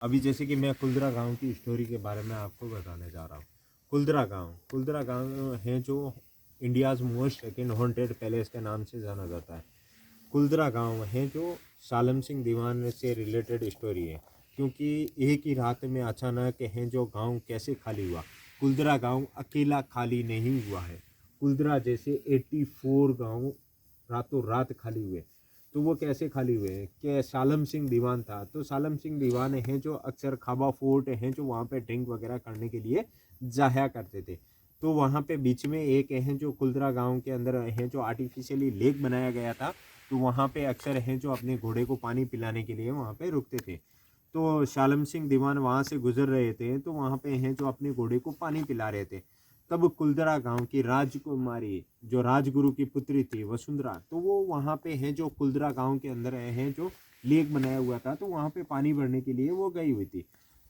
अभी जैसे कि मैं कुल्दरा गांव की स्टोरी के बारे में आपको बताने जा रहा हूँ। कुल्दरा गांव है जो India's most second haunted palace के नाम से जाना जाता है। कुल्दरा गांव है जो सालम सिंह दीवान से रिलेटेड स्टोरी है, क्योंकि एक ही रात में अचानक है जो गांव कैसे खाली हुआ। कुल्दरा गांव अकेला खाली नहीं हुआ है। कुल्दरा जैसे 84 गांव रातों रात खाली हुए। तो वो कैसे खाली हुए हैं कि सालम सिंह दीवान था, तो सालम सिंह दीवान हैं जो अक्सर खाबा फोर्ट हैं जो वहाँ पे ड्रिंक वगैरह करने के लिए जाया करते थे। तो वहाँ पे बीच में एक है जो कुल्दरा गांव के अंदर है जो आर्टिफिशियली लेक बनाया गया था। तो वहाँ पे अक्सर हैं जो अपने घोड़े को पानी पिलाने के लिए वहाँ पे रुकते थे। तो सालम सिंह दीवान वहाँ से गुजर रहे थे, तो वहाँ पे हैं जो अपने घोड़े को पानी पिला रहे थे। तब कुल्दरा गांव की राजकुमारी जो राजगुरु की पुत्री थी वसुंधरा, तो वो वहाँ पे है जो कुल्दरा गांव के अंदर है जो लेक बनाया हुआ था, तो वहाँ पे पानी भरने के लिए वो गई हुई थी।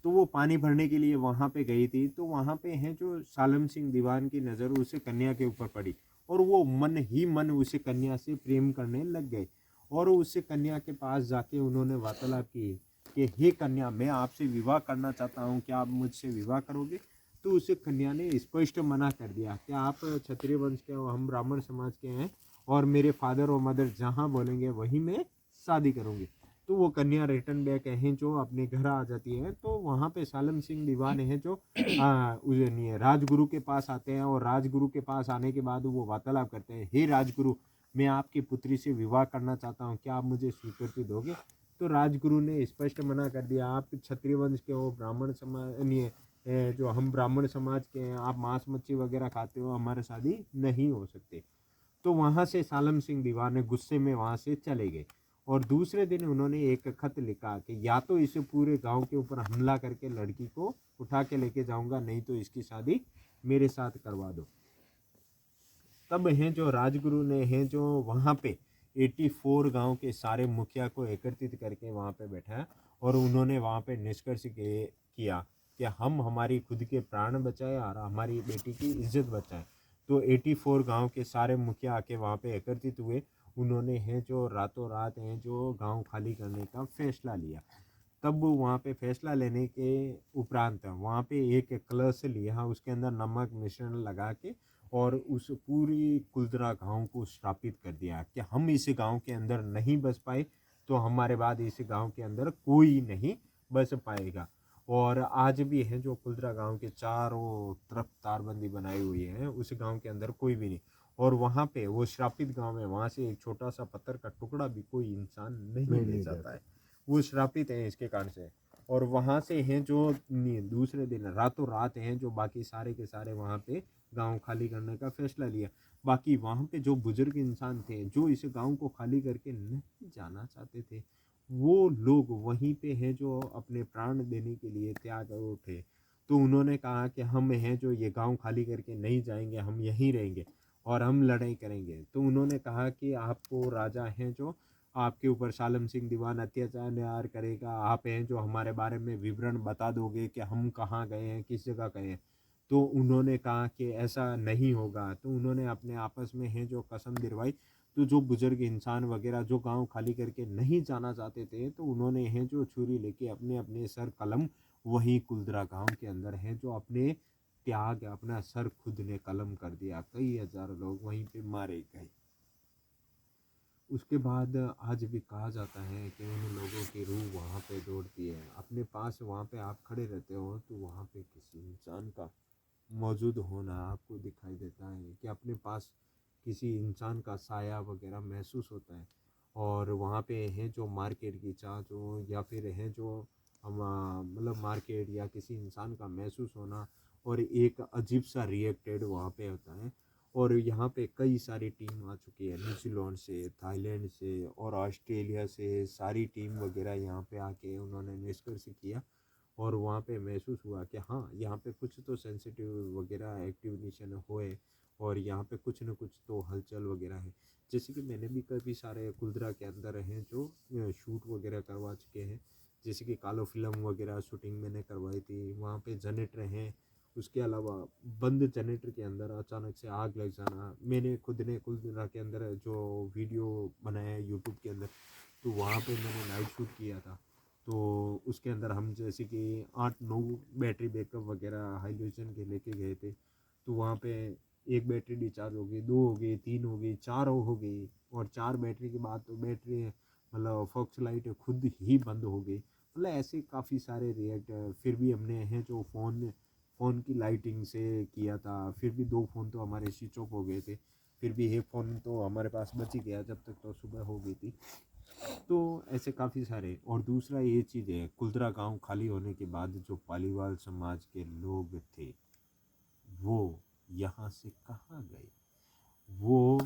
तो वो पानी भरने के लिए वहाँ पे गई थी, तो वहाँ पे है जो सालम सिंह दीवान की नज़र उस कन्या के ऊपर पड़ी और वो मन ही मन उस कन्या से प्रेम करने लग गए। और उस कन्या के पास जाके उन्होंने वार्तालाप की कि हे कन्या, मैं आपसे विवाह करना चाहता हूँ, क्या आप मुझसे विवाह करोगे? तो उसे कन्या ने स्पष्ट मना कर दिया कि आप क्षत्रिय वंश के हो, हम ब्राह्मण समाज के हैं और मेरे फादर और मदर जहाँ बोलेंगे वहीं मैं शादी करूँगी। तो वो कन्या रिटर्न बैक है जो अपने घर आ जाती है। तो वहाँ पे सालम सिंह दीवान है जो राजगुरु के पास आते हैं और राजगुरु के पास आने के बाद वो वार्तालाप करते हैं, हे राजगुरु, मैं आपकी पुत्री से विवाह करना चाहता हूँ, क्या आप मुझे स्वीकृति दोगे? तो राजगुरु ने स्पष्ट मना कर दिया, आप क्षत्रिय वंश के हो, ब्राह्मण समाज नहीं जो हम ब्राह्मण समाज के हैं, आप मांस मच्छी वगैरह खाते हो, हमारे शादी नहीं हो सकते। तो वहाँ से सालम सिंह दीवान ने गुस्से में वहाँ से चले गए और दूसरे दिन उन्होंने एक खत लिखा कि या तो इसे पूरे गांव के ऊपर हमला करके लड़की को उठा के लेके जाऊंगा, नहीं तो इसकी शादी मेरे साथ करवा दो। तब हैं जो राजगुरु ने हैं जो वहाँ पे 84 गांव के सारे मुखिया को एकत्रित करके वहाँ पे बैठाया और उन्होंने वहाँ पे निष्कर्ष किया कि हम हमारी खुद के प्राण बचाए और हमारी बेटी की इज्जत बचाएं। तो 84 गांव के सारे मुखिया आके वहाँ पे एकत्रित हुए। उन्होंने हैं जो रातों रात हैं जो गांव खाली करने का फैसला लिया। तब वहाँ पे फैसला लेने के उपरांत वहाँ पे एक कलश लिया, उसके अंदर नमक मिश्रण लगा के और उस पूरी कुल्दरा गांव को श्रापित कर दिया कि हम इस गांव के अंदर नहीं बस पाए तो हमारे बाद इस गांव के अंदर कोई नहीं बस पाएगा। और आज भी है जो कुल्दरा गांव के चारों तरफ तारबंदी बनाई हुई है, उस गांव के अंदर कोई भी नहीं। और वहाँ पे वो श्रापित गांव है, वहाँ से एक छोटा सा पत्थर का टुकड़ा भी कोई इंसान नहीं ले जाता है, वो श्रापित हैं इसके कारण से। और वहाँ से हैं जो दूसरे दिन रातों रात हैं जो बाकी सारे के सारे वहाँ पे गांव खाली करने का फैसला लिया। बाकी वहाँ पे जो बुजुर्ग इंसान थे जो इस गांव को खाली करके नहीं जाना चाहते थे, वो लोग वहीं पे हैं जो अपने प्राण देने के लिए त्याग उठे। तो उन्होंने कहा कि हम हैं जो ये गांव खाली करके नहीं जाएंगे, हम यहीं रहेंगे और हम लड़ाई करेंगे। तो उन्होंने कहा कि आपको राजा हैं जो आपके ऊपर सालम सिंह दीवान अत्याचार करेगा, आप हैं जो हमारे बारे में विवरण बता दोगे कि हम कहाँ गए हैं, किस जगह गए हैं। तो उन्होंने कहा कि ऐसा नहीं होगा। तो उन्होंने अपने आपस में है जो कसम दिलवाई। तो जो बुजुर्ग इंसान वगैरह जो गांव खाली करके नहीं जाना चाहते थे, तो उन्होंने है जो छुरी लेके अपने अपने सर कलम वही कुल्दरा गांव के अंदर है जो अपने त्याग अपना सर खुद ने कलम कर दिया। कई हजार लोग वहीं पे मारे गए। उसके बाद आज भी कहा जाता है कि उन लोगों की रूह वहाँ पे दौड़ती है। अपने पास वहाँ पे आप खड़े रहते हो तो वहाँ पे किसी इंसान का मौजूद होना आपको दिखाई देता है कि अपने पास किसी इंसान का साया वगैरह महसूस होता है। और वहाँ पे है जो मार्केट की चाह जो या फिर है जो हम मतलब मार्केट या किसी इंसान का महसूस होना और एक अजीब सा रिएक्टेड वहाँ पे होता है। और यहाँ पे कई सारी टीम आ चुकी है, न्यूजीलैंड से, थाईलैंड से और ऑस्ट्रेलिया से, सारी टीम वगैरह यहाँ पे आके उन्होंने निष्कर्ष किया। और वहाँ पे महसूस हुआ कि हाँ, यहाँ पे कुछ तो सेंसिटिव वगैरह एक्टिविशन हुए और यहाँ पे कुछ न कुछ तो हलचल वगैरह है। जैसे कि मैंने भी कभी सारे कुल्दरा के अंदर हैं जो शूट वगैरह करवा चुके हैं। जैसे कि कालो फिल्म वगैरह शूटिंग मैंने करवाई थी, वहाँ पे जनरेटर हैं। उसके अलावा बंद जनरेटर के अंदर अचानक से आग लग जाना, मैंने खुद ने कुल्दरा के अंदर जो वीडियो बनाया है यूट्यूब के अंदर, तो वहाँ पे मैंने नाइट शूट किया था। तो उसके अंदर हम जैसे कि 8-9 बैटरी बैकअप वगैरह हाइड्रोजन के लेके गए थे। तो वहाँ पे एक बैटरी डिस्चार्ज हो गई, 2 हो गई, 3 हो गई, 4 हो गई, और 4 बैटरी के बाद तो बैटरी मतलब फॉक्स लाइट खुद ही बंद हो गई। मतलब ऐसे काफ़ी सारे रिएक्ट फिर भी हमने हैं जो फ़ोन की लाइटिंग से किया था। फिर भी 2 फ़ोन तो हमारे स्विच ऑफ हो गए थे, फिर भी एक फ़ोन तो हमारे पास बच ही गया जब तक तो सुबह हो गई थी। तो ऐसे काफ़ी सारे। और दूसरा ये चीज़ है, कुल्दरा गांव खाली होने के बाद जो पालीवाल समाज के लोग थे वो यहाँ से कहाँ गए? वो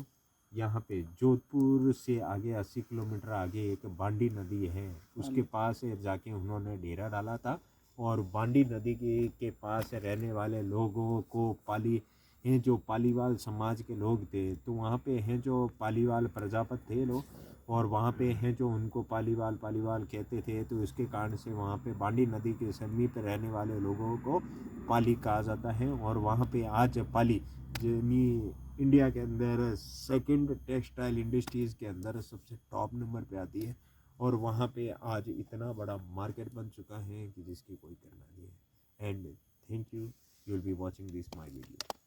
यहाँ पे जोधपुर से आगे 80 किलोमीटर आगे एक बांडी नदी है, उसके पास जाके उन्होंने डेरा डाला था। और बांडी नदी के पास रहने वाले लोगों को पाली हैं जो पालीवाल समाज के लोग थे, तो वहाँ पे हैं जो पालीवाल प्रजापत थे लोग, और वहाँ पे हैं जो उनको पालीवाल पालीवाल कहते थे। तो इसके कारण से वहाँ पे बांडी नदी के समीप रहने वाले लोगों को पाली कहा जाता है। और वहाँ पे आज पाली यानी इंडिया के अंदर सेकंड टेक्सटाइल इंडस्ट्रीज़ के अंदर सबसे टॉप नंबर पे आती है। और वहाँ पे आज इतना बड़ा मार्केट बन चुका है कि जिसकी कोई करना नहीं है। And thank you, you will be watching this my video.